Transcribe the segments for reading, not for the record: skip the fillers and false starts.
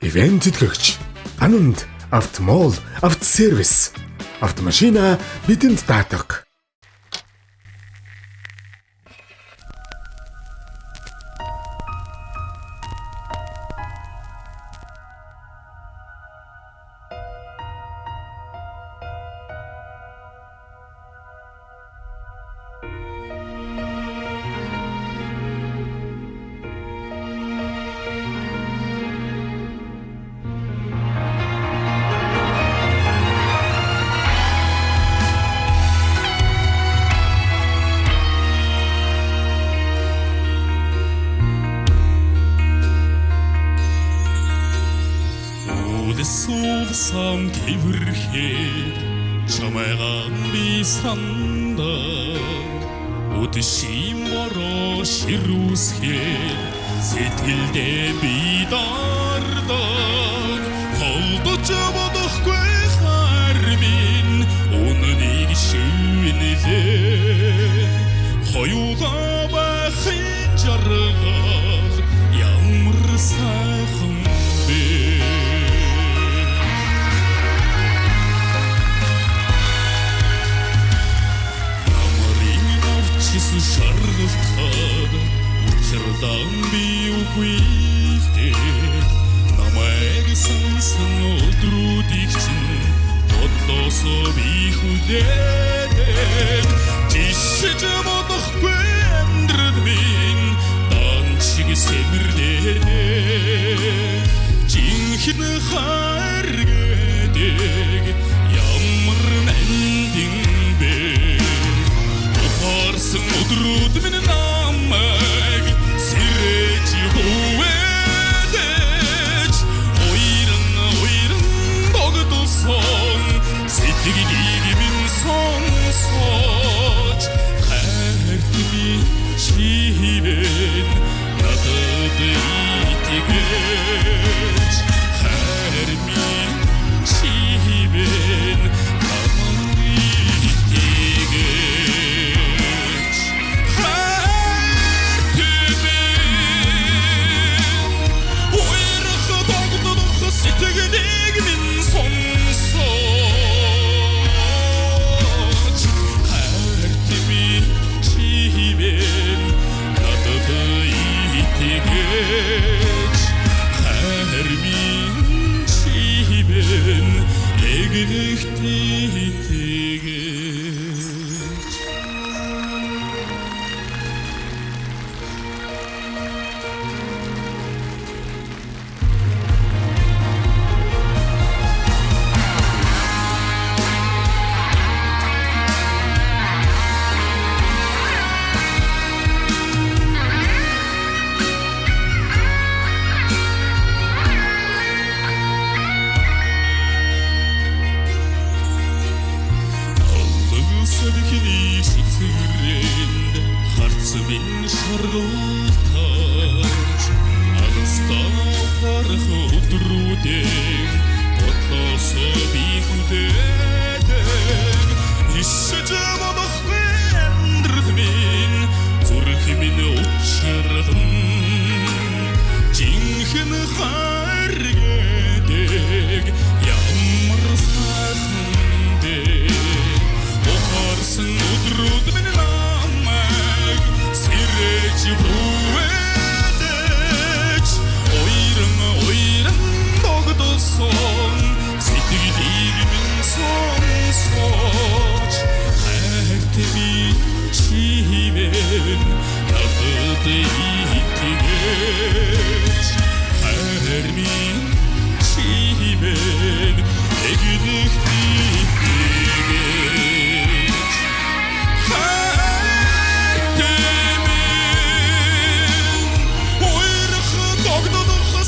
ивент тэтгэгч, Ананд автомол, автосервис, автомашина бидэнд даатга. Суулсан тэвэрхээр чамайгаан би санда өдөшийн бороо ширүүсгээр сэтгэлдээ би дардаг холдож бодохгүй хар минь үнэнийг шивнэлээ хоёугаа байхын жаргал ямар сайхан бэ. Шаргалтад учирдан би үгүйтэй намайг сансан өдрүүдийг чинь бодлосоо би хүлээдэг жишж бодохгүй амьдрал минь данчиг сэмэрлээ жинхэнэ харгэдэг ямар мэндин бэ. Орсон өдрүүд минь намайг сэрэж хүвэдэж ойрон богдсон сэтгэлийг минь сонсож хайрт минь чивэн надад итгэж хайр минь чивэн намайг итгэж сэтгэлийг минь сонсож хайрт минь чивэн надад итгэж хайр минь чивэн эгнэгт итгэж. Садхины шицэрэнд харц минь шаргалтаж алстаа харах өдрүүдээ бодлосоо би хүлээдэг ишж бодохгүй амьдрал минь зүрх минь учирдан жинхэнэ харгэдэг ямар сайхан бэ. Орсон өдрүүд минь намайг сэрэж хүвэдэж ойрон богдсон сэтгэлийг минь сонсож хайрт минь чивэн надад итгэж хайр минь чивэн эгнэгт итгэж.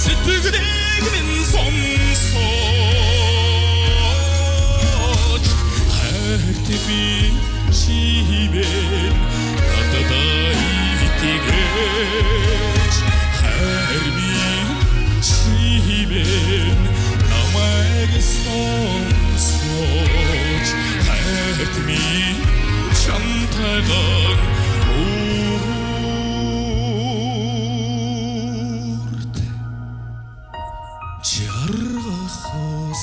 Сэтгэлийг минь сонсож хайрт минь чивэн надад итгэж жаргахсан.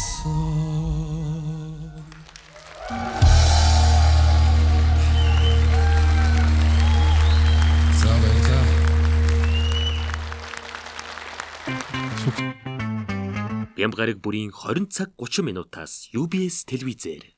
За баярлаа. Бямгараг бүрийн 20 цаг 30 минутаас UBS телевизээр